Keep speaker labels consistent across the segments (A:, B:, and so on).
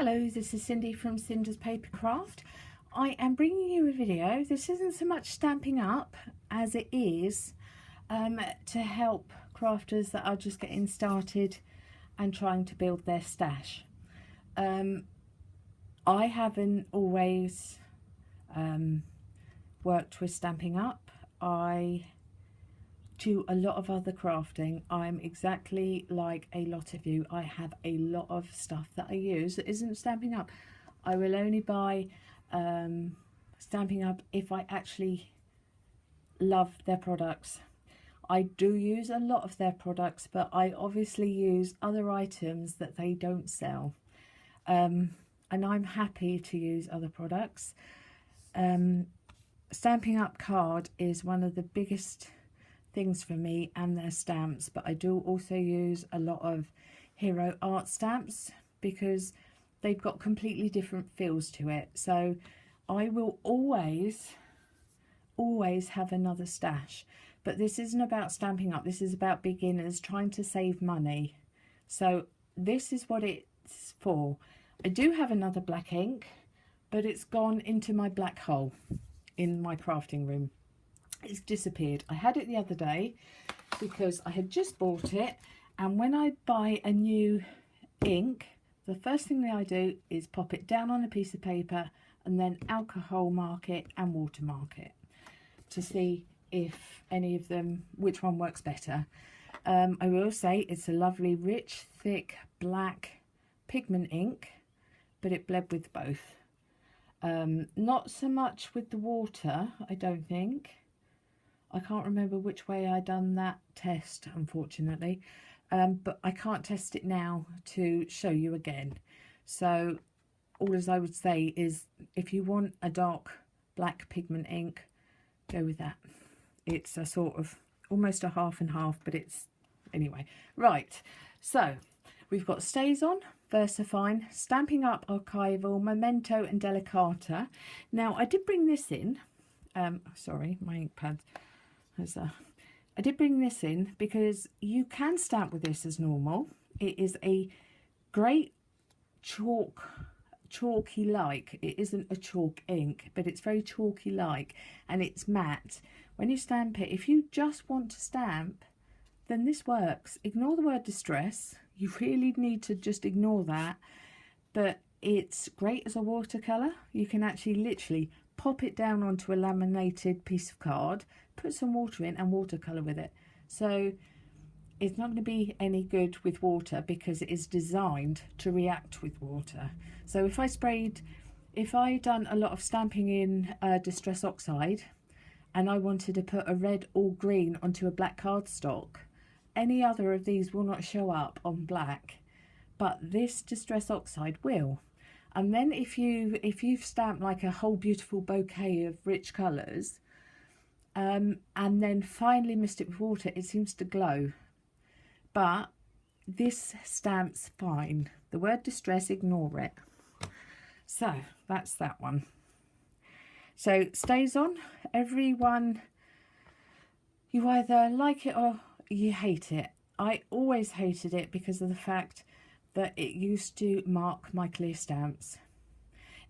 A: Hello, this is Cindy from Cinders Papercraft. I am bringing you a video. This isn't so much Stampin' Up as it is to help crafters that are just getting started and trying to build their stash. I haven't always worked with Stampin' Up. I do a lot of other crafting. I'm exactly like a lot of you. I have a lot of stuff that I use that isn't Stampin' Up. I will only buy Stampin' Up if I actually love their products. I do use a lot of their products, but I obviously use other items that they don't sell. And I'm happy to use other products. Stampin' Up card is one of the biggest things for me, and their stamps, but I do also use a lot of Hero Art stamps because they've got completely different feels to it. So I will always have another stash, but this isn't about Stampin' Up. This is about beginners trying to save money. So this is what it's for. I do have another black ink, but it's gone into my black hole in my crafting room. It's disappeared. I had it the other day because I had just bought it, and when I buy a new ink, the first thing that I do is pop it down on a piece of paper and then alcohol mark it and watermark it to see if any of them, which one works better. I will say it's a lovely rich thick black pigment ink, but it bled with both. Not so much with the water, I don't think. I can't remember which way I done that test, unfortunately, but I can't test it now to show you again. So all as I would say is, if you want a dark black pigment ink, go with that. It's a sort of almost a half and half, but it's anyway. Right, so we've got StazOn, VersaFine, Stampin' Up Archival, Memento and Delicata. Now I did bring this in, sorry, my ink pad. I did bring this in because you can stamp with this as normal. It is a great chalky like. It isn't a chalk ink, but it's very chalky like, and it's matte. When you stamp it, if you just want to stamp, then this works. Ignore the word distress. You really need to just ignore that. But it's great as a watercolour. You can actually literally pop it down onto a laminated piece of card, put some water in and watercolour with it. So it's not going to be any good with water because it is designed to react with water. So if I done a lot of stamping in Distress Oxide and I wanted to put a red or green onto a black cardstock, any other of these will not show up on black, but this Distress Oxide will. And then if you've stamped like a whole beautiful bouquet of rich colours, and then finally mixed it with water, it seems to glow. But this stamps fine. The word distress, ignore it. So that's that one. So StazOn, everyone, you either like it or you hate it. I always hated it because of the fact that it used to mark my clear stamps.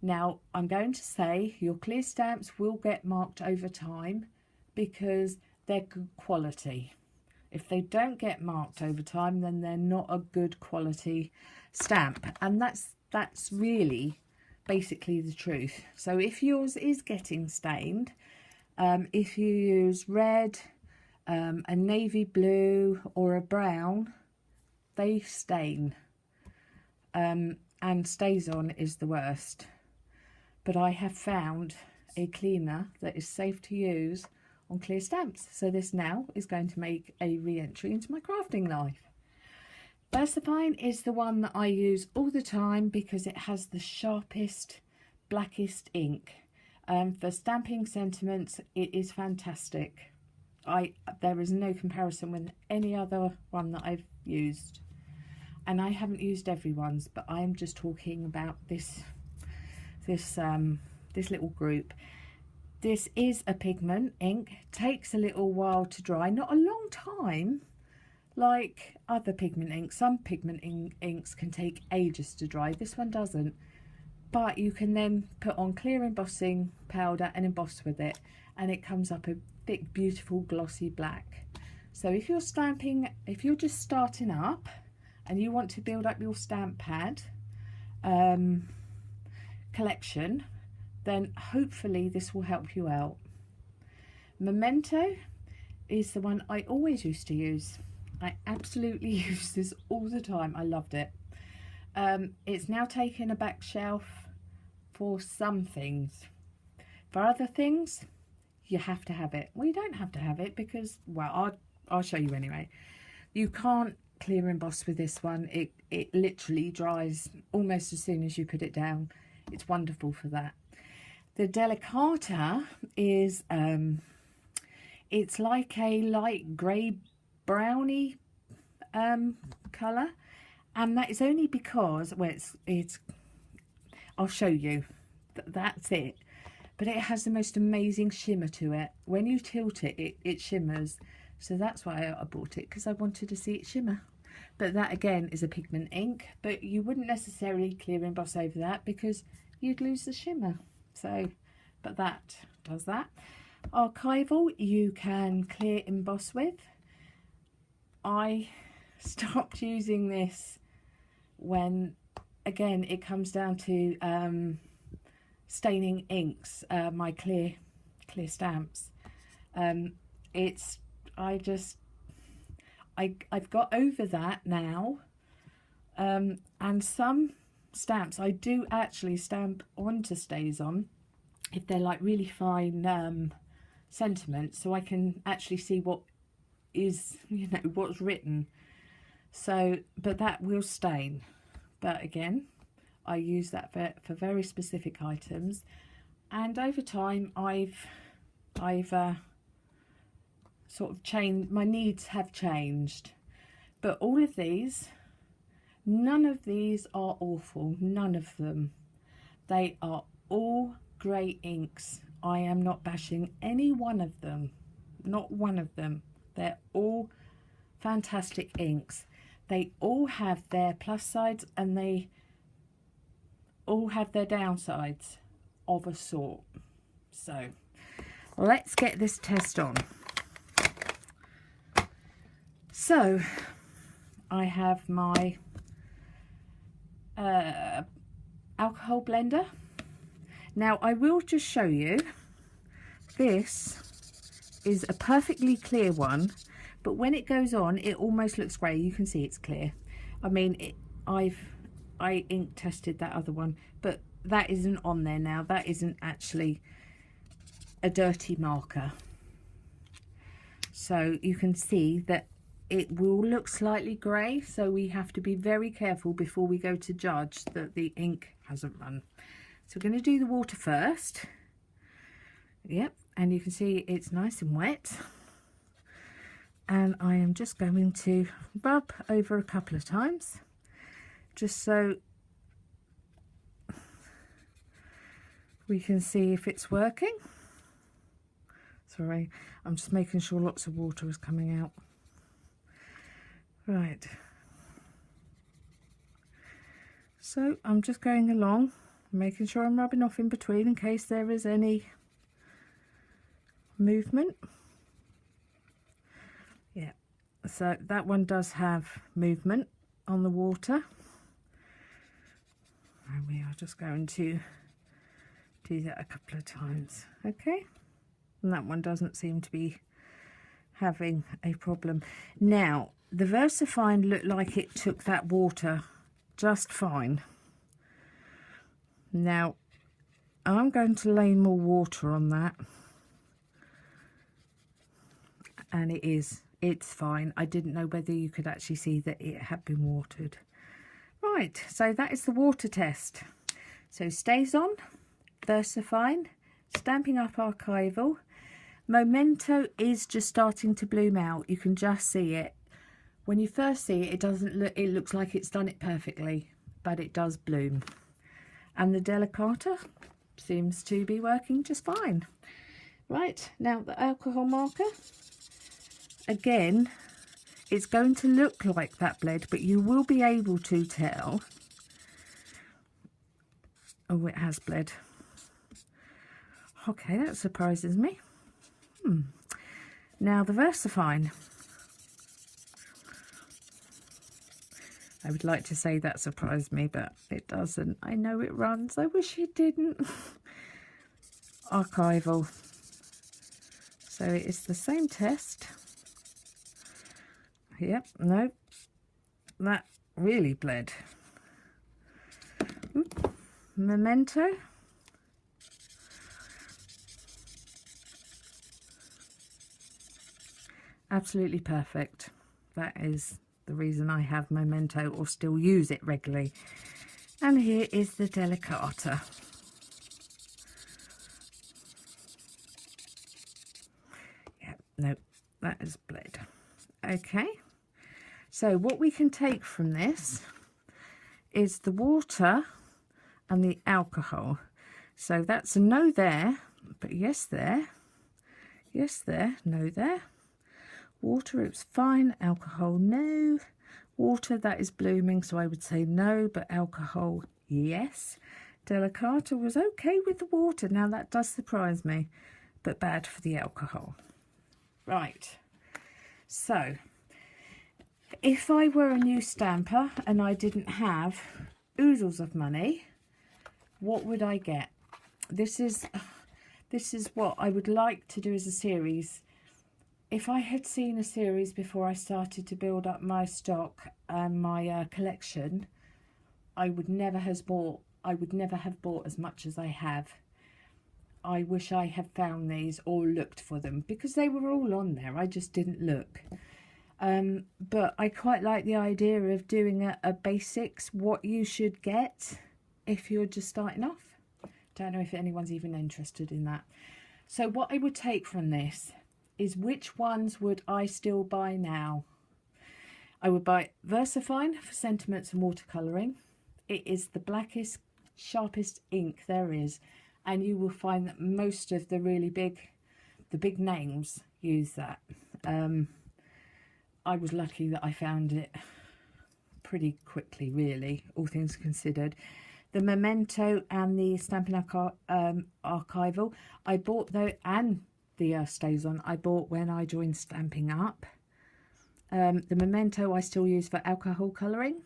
A: Now I'm going to say your clear stamps will get marked over time because they're good quality. If they don't get marked over time, then they're not a good quality stamp, and that's really basically the truth. So if yours is getting stained, if you use red, a navy blue or a brown, they stain. And StazOn is the worst, but I have found a cleaner that is safe to use on clear stamps, so this now is going to make a re-entry into my crafting life. VersaFine is the one that I use all the time because it has the sharpest, blackest ink. For stamping sentiments, it is fantastic. There is no comparison with any other one that I've used. And I haven't used everyone's, but I am just talking about this little group. This is a pigment ink, takes a little while to dry, not a long time, like other pigment inks. Some pigment inks can take ages to dry. This one doesn't. But you can then put on clear embossing powder and emboss with it, and it comes up a thick, beautiful, glossy black. So if you're stamping, if you're just starting up and you want to build up your stamp pad collection, then hopefully this will help you out. Memento is the one I always used to use. I absolutely use this all the time. I loved it. It's now taken a back shelf for some things. For other things, you have to have it. Well, you don't have to have it because, well, I'll show you anyway. You can't clear emboss with this one. It literally dries almost as soon as you put it down. It's wonderful for that. The Delicata is, it's like a light grey browny colour, and that is only because, well, it's I'll show you, that's it, but it has the most amazing shimmer to it. When you tilt it, it shimmers, so that's why I bought it, because I wanted to see it shimmer. But that again is a pigment ink, but you wouldn't necessarily clear emboss over that because you'd lose the shimmer. So, but that does that. Archival you can clear emboss with. I stopped using this when, again, it comes down to staining inks, my clear stamps. I've got over that now, and some stamps I do actually stamp onto StazOn if they're like really fine sentiments, so I can actually see what is, you know, what's written. So, but that will stain. But again, I use that for very specific items, and over time I've sort of changed, my needs have changed. But all of these, none of these are awful, none of them. They are all great inks. I am not bashing any one of them, not one of them. They're all fantastic inks. They all have their plus sides and they all have their downsides of a sort. So let's get this test on. So I have my alcohol blender. Now I will just show you, this is a perfectly clear one, but when it goes on it almost looks grey. You can see it's clear. I mean, I ink tested that other one, but that isn't on there now. That isn't actually a dirty marker. So you can see that it will look slightly grey, so we have to be very careful before we go to judge that the ink hasn't run. So we're going to do the water first. Yep, and you can see it's nice and wet. And I am just going to rub over a couple of times, just so we can see if it's working. Sorry, I'm just making sure lots of water is coming out. Right, so I'm just going along, making sure I'm rubbing off in between in case there is any movement. Yeah, so that one does have movement on the water, and we are just going to do that a couple of times. Okay, and that one doesn't seem to be having a problem. Now the VersaFine looked like it took that water just fine. Now I'm going to lay more water on that, and it's fine. I didn't know whether you could actually see that it had been watered. Right, so that is the water test. So StazOn, VersaFine, Stampin' Up Archival. Memento is just starting to bloom out. You can just see it. When you first see it, it doesn't look, it looks like it's done it perfectly, but it does bloom. And the Delicata seems to be working just fine. Right, now the alcohol marker. Again, it's going to look like that bled, but you will be able to tell. Oh, it has bled. Okay, that surprises me. Now the VersaFine. I would like to say that surprised me, but it doesn't. I know it runs. I wish it didn't. Archival. So it is the same test. Yep, no. That really bled. Memento. Absolutely perfect. That is the reason I have Memento or still use it regularly. And here is the Delicata. Yeah, no, that is bled. Okay, so what we can take from this is the water and the alcohol. So that's a no there, but yes there, yes there, no there. Water, it's fine. Alcohol, no. Water, that is blooming, so I would say no, but alcohol, yes. Delicata was okay with the water. Now that does surprise me, but bad for the alcohol. Right, so if I were a new stamper and I didn't have oodles of money, what would I get? This is what I would like to do as a series. If I had seen a series before I started to build up my stock and my collection, I would never have bought as much as I have. I wish I had found these or looked for them, because they were all on there. I just didn't look. But I quite like the idea of doing a basics, what you should get if you're just starting off. Don't know if anyone's even interested in that. So what I would take from this is, which ones would I still buy now? I would buy VersaFine for sentiments and watercolouring. It is the blackest, sharpest ink there is, and you will find that most of the really big names use that. I was lucky that I found it pretty quickly, really, all things considered. The Memento and the Stampin' Up Archival, I bought though, and the Stays On, I bought when I joined Stampin' Up. The Memento I still use for alcohol colouring.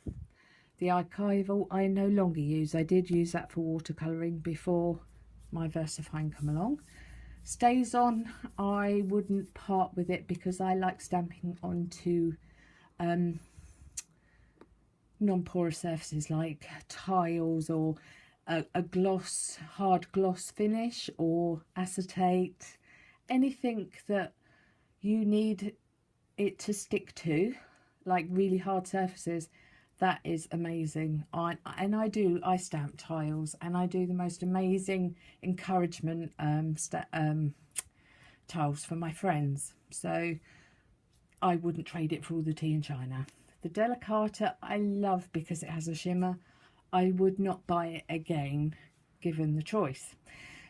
A: The Archival I no longer use. I did use that for watercolouring before my VersaFine come along. Stays On, I wouldn't part with it because I like stamping onto non-porous surfaces like tiles or a gloss, hard gloss finish or acetate. Anything that you need it to stick to, like really hard surfaces, that is amazing. I stamp tiles, and I do the most amazing encouragement tiles for my friends, so I wouldn't trade it for all the tea and china. The Delicata I love because it has a shimmer. I would not buy it again given the choice.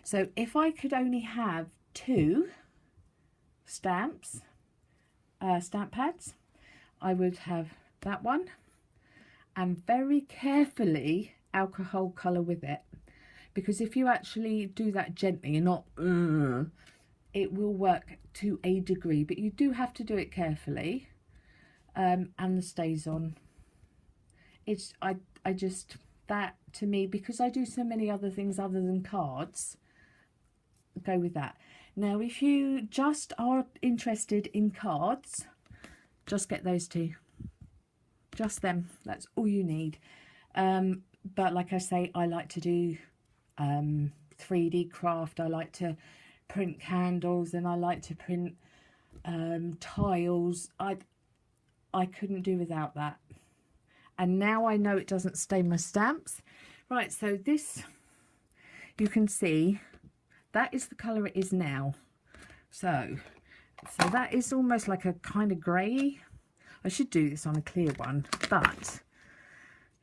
A: So if I could only have 2 stamps, stamp pads, I would have that one, and very carefully alcohol colour with it, because if you actually do that gently and not it will work to a degree, but you do have to do it carefully. And the Stays On, it's I just, that to me, because I do so many other things other than cards, go with that. Now if you just are interested in cards, just get those 2, just them, that's all you need. But like I say, I like to do 3D craft, I like to print candles, and I like to print tiles. I couldn't do without that, and now I know it doesn't stain my stamps. Right, so this, you can see that is the colour it is now. So that is almost like a kind of grey. I should do this on a clear one, but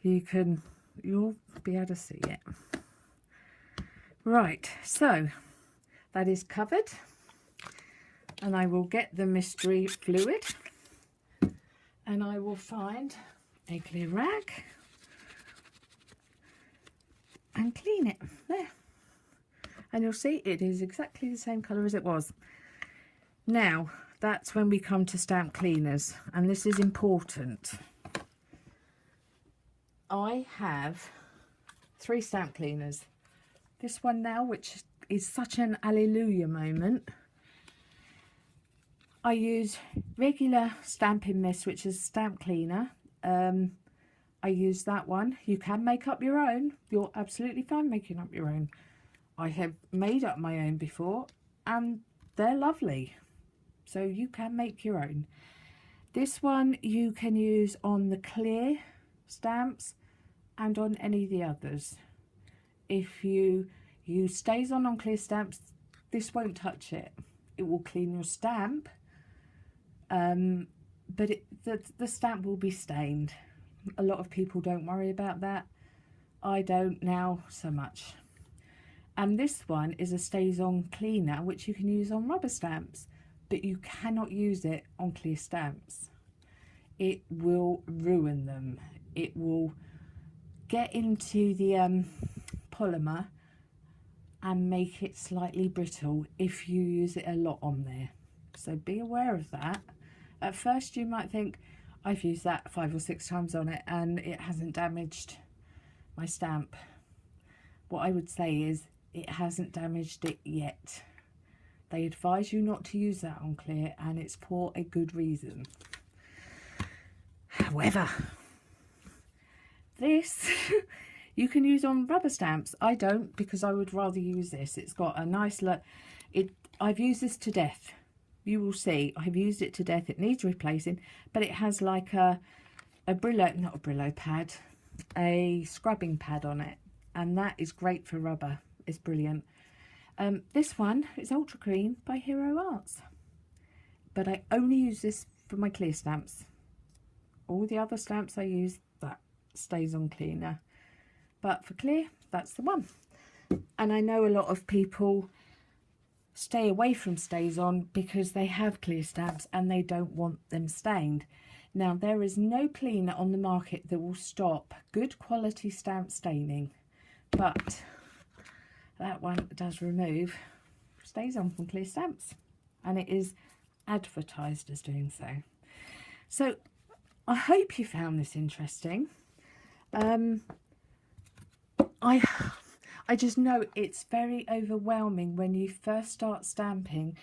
A: you'll be able to see it. Right, so that is covered, and I will get the mystery fluid. and I will find a clear rag and clean it. There. And you'll see it is exactly the same colour as it was. Now, that's when we come to stamp cleaners, and this is important. I have 3 stamp cleaners. This one now, which is such an hallelujah moment. I use regular Stampin' Mist, which is a stamp cleaner. I use that one. You can make up your own. You're absolutely fine making up your own. I have made up my own before, and they're lovely. So you can make your own. This one you can use on the clear stamps and on any of the others. If you use Stays On clear stamps, this won't touch it. It will clean your stamp, but the stamp will be stained. A lot of people don't worry about that. I don't now so much. And this one is a Stays On cleaner, which you can use on rubber stamps, but you cannot use it on clear stamps. It will ruin them. It will get into the polymer and make it slightly brittle if you use it a lot on there. So be aware of that. At first you might think, I've used that 5 or 6 times on it and it hasn't damaged my stamp. What I would say is it hasn't damaged it yet. They advise you not to use that on clear, and it's for a good reason. However, this you can use on rubber stamps. I don't, because I would rather use this. It's got a nice look. I've used this to death. You will see I've used it to death. It needs replacing, but it has like a Brillo, not a Brillo pad, a scrubbing pad on it, and that is great for rubber. It's brilliant. This one is Ultra Clean by Hero Arts, but I only use this for my clear stamps. All the other stamps I use that Stays On cleaner, but for clear, that's the one. And I know a lot of people stay away from Stays On because they have clear stamps and they don't want them stained. Now, there is no cleaner on the market that will stop good quality stamp staining, but that one does remove Stays On from clear stamps, and it is advertised as doing so. So I hope you found this interesting. I just know it's very overwhelming when you first start stamping.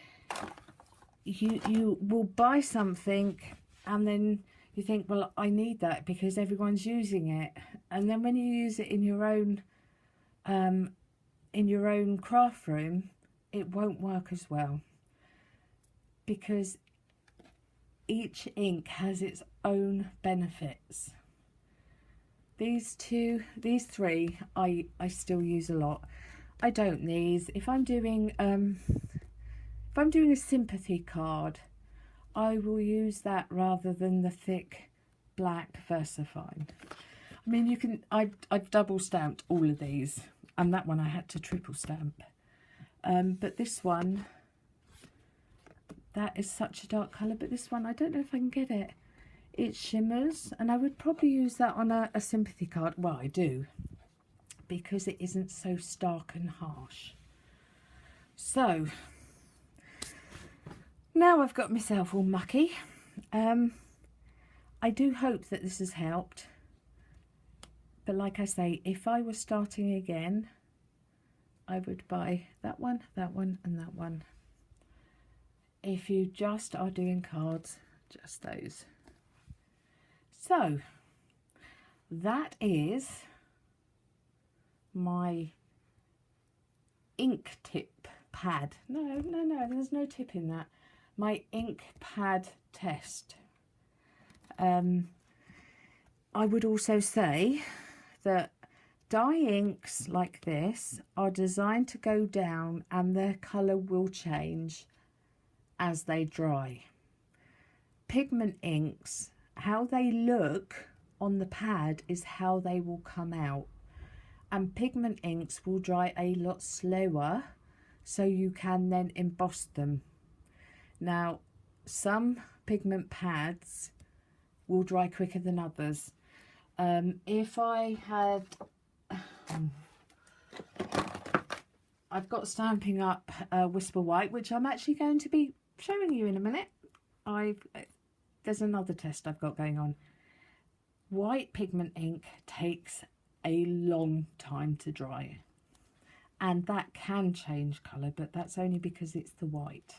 A: You will buy something and then you think, well, I need that because everyone's using it, and then when you use it in your own craft room, it won't work as well, because each ink has its own benefits. These 3 I still use a lot. I don't these. If I'm doing a sympathy card, I will use that rather than the thick black VersaFine. I mean, I've double stamped all of these, and that one I had to triple stamp. But this one, that is such a dark colour, but this one, I don't know if I can get it. It shimmers, and I would probably use that on a sympathy card. Well, I do, because it isn't so stark and harsh. So, now I've got myself all mucky. I do hope that this has helped. But like I say, if I was starting again, I would buy that one, and that one. If you just are doing cards, just those. So, that is my ink tip pad. No, there's no tip in that. My ink pad test. I would also say that dye inks like this are designed to go down and their colour will change as they dry. Pigment inks, how they look on the pad is how they will come out, and pigment inks will dry a lot slower, so you can then emboss them. Now, some pigment pads will dry quicker than others. If I had, I've got Stampin' Up Whisper White, which I'm actually going to be showing you in a minute. There's another test I've got going on. White pigment ink takes a long time to dry, and that can change colour, but that's only because it's the white.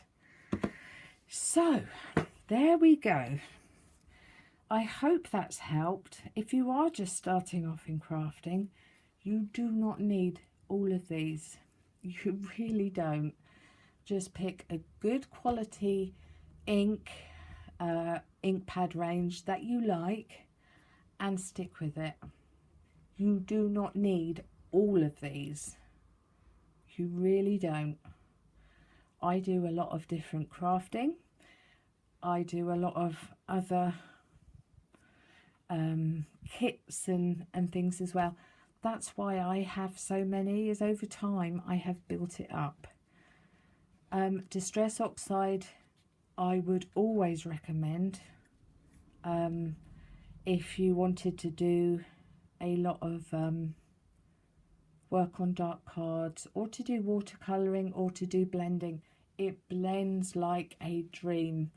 A: So there we go. I hope that's helped. If you are just starting off in crafting, you do not need all of these. You really don't. Just pick a good quality ink pad range that you like and stick with it. You do not need all of these. You really don't. I do a lot of different crafting. I do a lot of other kits and things as well. That's why I have so many, is over time I have built it up. Distress Oxide I would always recommend if you wanted to do a lot of work on dark cards, or to do watercolouring, or to do blending. It blends like a dream.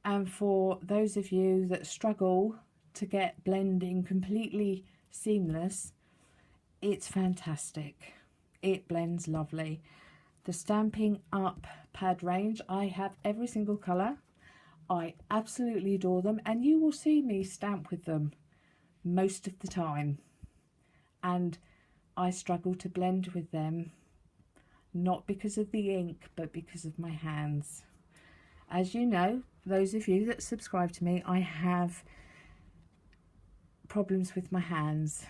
A: And for those of you that struggle to get blending completely seamless, it's fantastic. It blends lovely. The Stampin' Up pad range, I have every single colour. I absolutely adore them, and you will see me stamp with them most of the time. And I struggle to blend with them, not because of the ink, but because of my hands. As you know, those of you that subscribe to me, I have problems with my hands.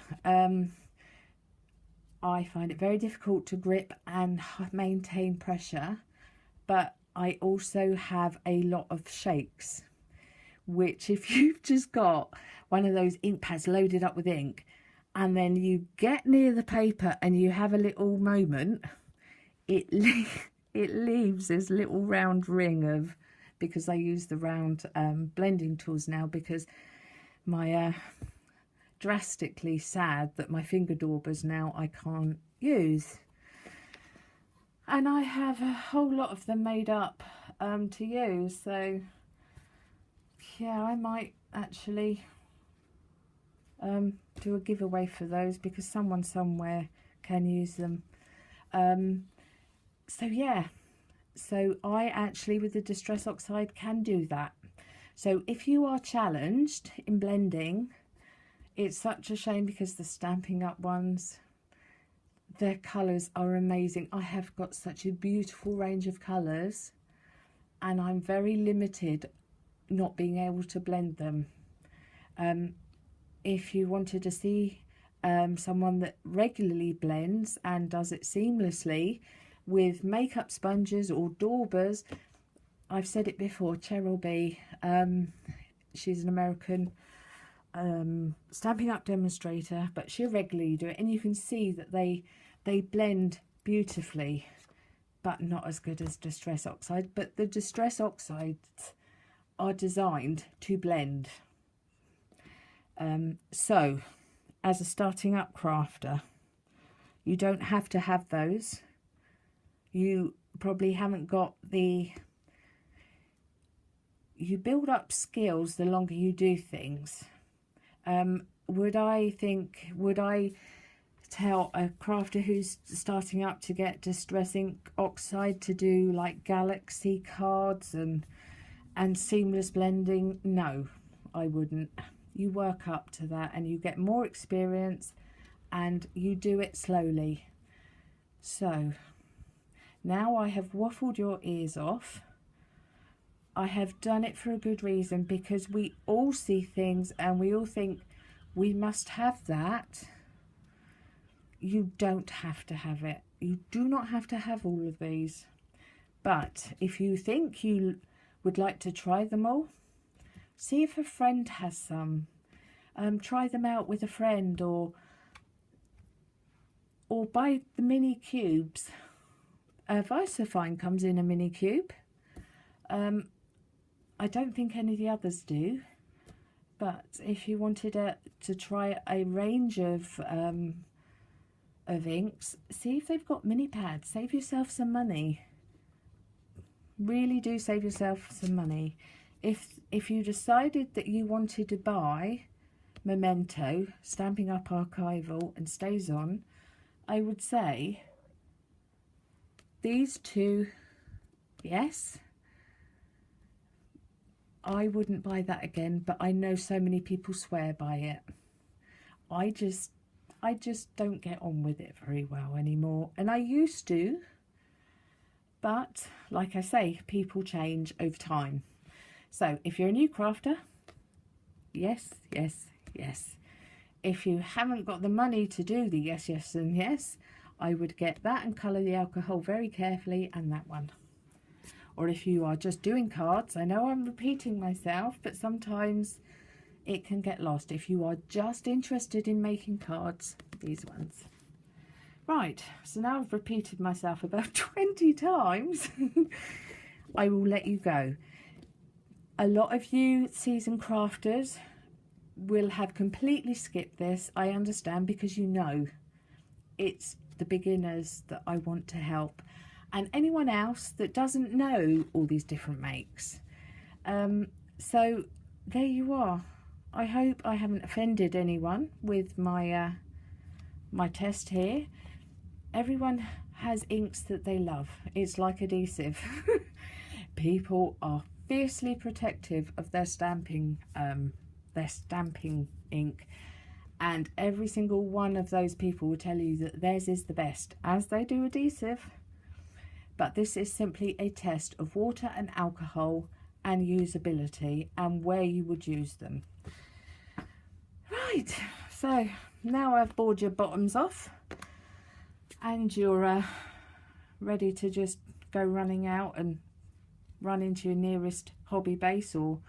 A: I find it very difficult to grip and maintain pressure, but I also have a lot of shakes, which if you've just got one of those ink pads loaded up with ink and then you get near the paper and you have a little moment, it leaves this little round ring of, because I use the round blending tools now, because my drastically sad that my finger daubers now I can't use, and I have a whole lot of them made up to use. So yeah, I might actually do a giveaway for those, because someone somewhere can use them. So yeah, so I actually, with the Distress Oxide, can do that. So if you are challenged in blending, it's such a shame, because the Stampin' Up ones, their colours are amazing. I have got such a beautiful range of colours, and I'm very limited not being able to blend them. If you wanted to see someone that regularly blends and does it seamlessly with makeup sponges or daubers, I've said it before, Cheryl B, she's an American Stampin' Up demonstrator, but she'll regularly do it, and you can see that they blend beautifully, but not as good as Distress Oxide. But the Distress Oxides are designed to blend. So as a starting up crafter, you don't have to have those. You probably haven't got the, you build up skills the longer you do things. Would I tell a crafter who's starting up to get Distress Ink Oxide to do like galaxy cards and seamless blending? No, I wouldn't. You work up to that and you get more experience, and you do it slowly. So now I have waffled your ears off. I have done it for a good reason, because we all see things and we all think we must have that. You don't have to have it. You do not have to have all of these. But if you think you would like to try them all, see if a friend has some. Try them out with a friend, or buy the mini cubes. Visifine comes in a mini cube. I don't think any of the others do, But if you wanted to try a range of inks, see if they've got mini pads. Save yourself some money. Really do save yourself some money. If you decided that you wanted to buy Memento, Stampin' Up Archival and Stays On, I would say these two, yes. I wouldn't buy that again, but I know so many people swear by it. I just don't get on with it very well anymore, and I used to, but like I say, people change over time. So if you're a new crafter, yes, yes, yes. If you haven't got the money to do the yes, yes and yes, I would get that and colour the alcohol very carefully, and that one. Or if you are just doing cards, I know I'm repeating myself, but sometimes it can get lost. If you are just interested in making cards, these ones. Right, so now I've repeated myself about 20 times. I will let you go. A lot of you seasoned crafters will have completely skipped this. I understand, because you know it's the beginners that I want to help, and anyone else that doesn't know all these different makes. So there you are. I hope I haven't offended anyone with my my test here. Everyone has inks that they love. It's like adhesive. People are fiercely protective of their stamping ink, and every single one of those people will tell you that theirs is the best, as they do adhesive. But this is simply a test of water and alcohol and usability and where you would use them. Right, so now I've bored your bottoms off and you're ready to just go running out and run into your nearest hobby base or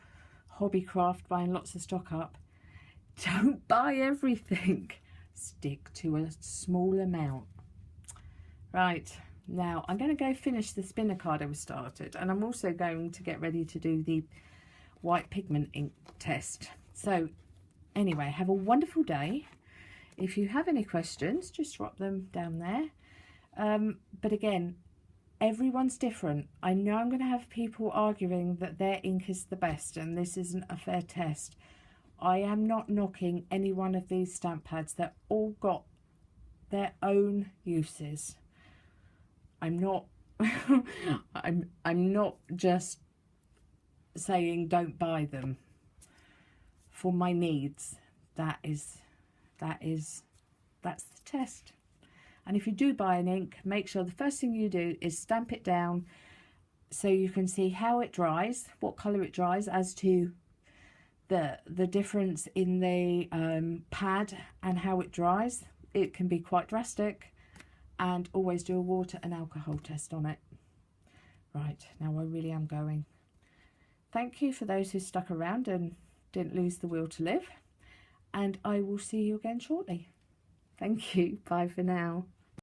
A: hobby craft, buying lots of stock up. Don't buy everything. Stick to a small amount. Right, now I'm going to go finish the spinner card I was started, and I'm also going to get ready to do the white pigment ink test. So anyway, have a wonderful day. If you have any questions, just drop them down there. But again, everyone's different. I know I'm going to have people arguing that their ink is the best and this isn't a fair test. I am not knocking any one of these stamp pads. They're all got their own uses. I'm not I'm not just saying don't buy them for my needs. That's the test. And if you do buy an ink, make sure the first thing you do is stamp it down so you can see how it dries, what colour it dries, as to the difference in the pad and how it dries. It can be quite drastic. And always do a water and alcohol test on it. Right, now I really am going. Thank you for those who stuck around and didn't lose the will to live. And I will see you again shortly. Thank you. Bye for now.